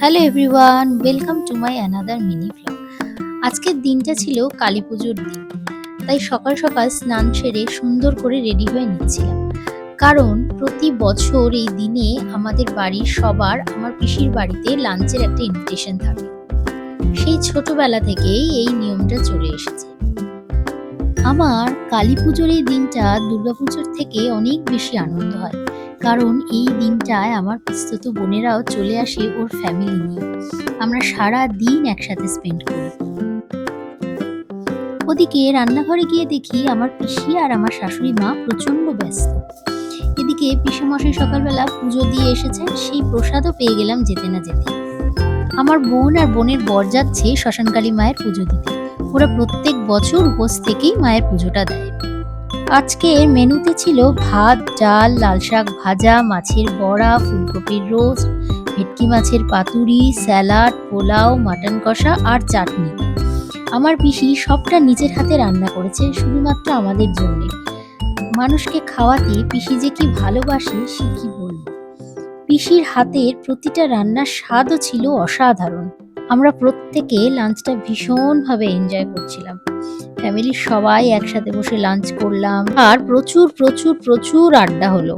Hello everyone, welcome to my another mini vlog. আজকের দিনটা ছিল কালী পুজোর দিন, তাই সকাল সকাল স্নান সেরে সুন্দর করে রেডি হয়ে নিচ্ছিলাম। কারণ প্রতি বছর এই দিনে আমাদের বাড়ির সবার আমার পিসির বাড়িতে লাঞ্চের একটা ইনভিটেশন থাকে। সেই ছোটবেলা থেকেই এই নিয়মটা চলে এসেছে। আমার কালী পুজোর এই দিনটা দুর্গাপুজোর থেকে অনেক বেশি আনন্দ হয়, কারণ এই দিনটায় আমার পিসতুতো বোনেরাও চলে আসে ওর ফ্যামিলি নিয়ে। আমরা সারা দিন একসাথে স্পেন্ড করি। ওদিকে রান্নাঘরে গিয়ে দেখি আমার পিসি আর আমার শাশুড়ি মা প্রচন্ড ব্যস্ত। এদিকে পিসেমশাই সকালবেলা পুজো দিয়ে এসেছেন, সেই প্রসাদও পেয়ে গেলাম যেতে না যেতে। আমার বোন আর বোনের বর যাচ্ছে শ্মশানকালী মায়ের পুজো দিতে। ওরা প্রত্যেক বছর উপোস থেকেই মায়ের পুজোটা দেয়। আজকের মেনুতে ছিল ভাত, ডাল, লাল শাক ভাজা, মাছের বড়া, ফুলকপির রোস্ট, ভেটকি মাছের পাতুরি, স্যালাড, পোলাও, মাটন কষা আর চাটনি। আমার পিসি সবটা নিজের হাতে রান্না করেছে শুধুমাত্র আমাদের জন্য। মানুষকে খাওয়াতে পিসি যে কি ভালোবাসে সে কি বলবো। পিসির হাতের প্রতিটা রান্নার স্বাদও ছিল অসাধারণ। আমরা প্রত্যেকে লাঞ্চটা ভীষণভাবে এনজয় করছিলাম। ফ্যামিলির সবাই একসাথে বসে লাঞ্চ করলাম আর প্রচুর প্রচুর প্রচুর আড্ডা হলো।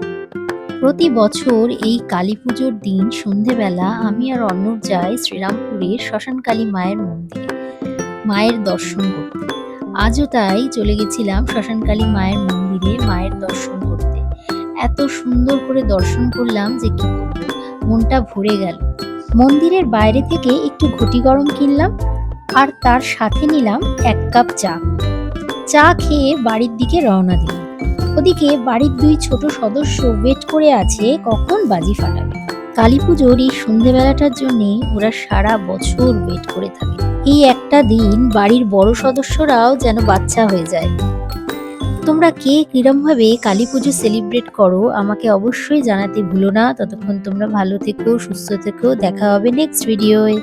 প্রতি বছর এই কালী পুজোর দিন সন্ধেবেলা আমি আর অর্ণব যাই শ্রীরামপুরের শ্মশানকালী মায়ের মন্দিরে মায়ের দর্শন করতে। আজও তাই চলে গেছিলাম শ্মশানকালী মায়ের মন্দিরে মায়ের দর্শন করতে। এত সুন্দর করে দর্শন করলাম যে কি বলবো, মনটা ভরে গেল। মন্দিরের বাইরে থেকে একটু ঘটি গরম কিনলাম আর তার সাথে নিলাম 1 কাপ চা। চা খেয়ে বাড়ির দিকে রওনা দিলাম। ওদিকে বাড়ির 2 ছোট সদস্য ওয়েট করে আছে কখন বাজি ফাটাবে। কালী পুজোর এই সন্ধেবেলাটার জন্য ওরা সারা বছর ওয়েট করে থাকে। এই একটা দিন বাড়ির বড় সদস্যরাও যেন বাচ্চা হয়ে যায়। তোমরা কে কিরম ভাবে কালী পুজো সেলিব্রেট করো আমাকে অবশ্যই জানাতে ভুলো না। ততক্ষণ তোমরা ভালো থেকো, সুস্থ থেকো। দেখা হবে নেক্সট ভিডিওয়।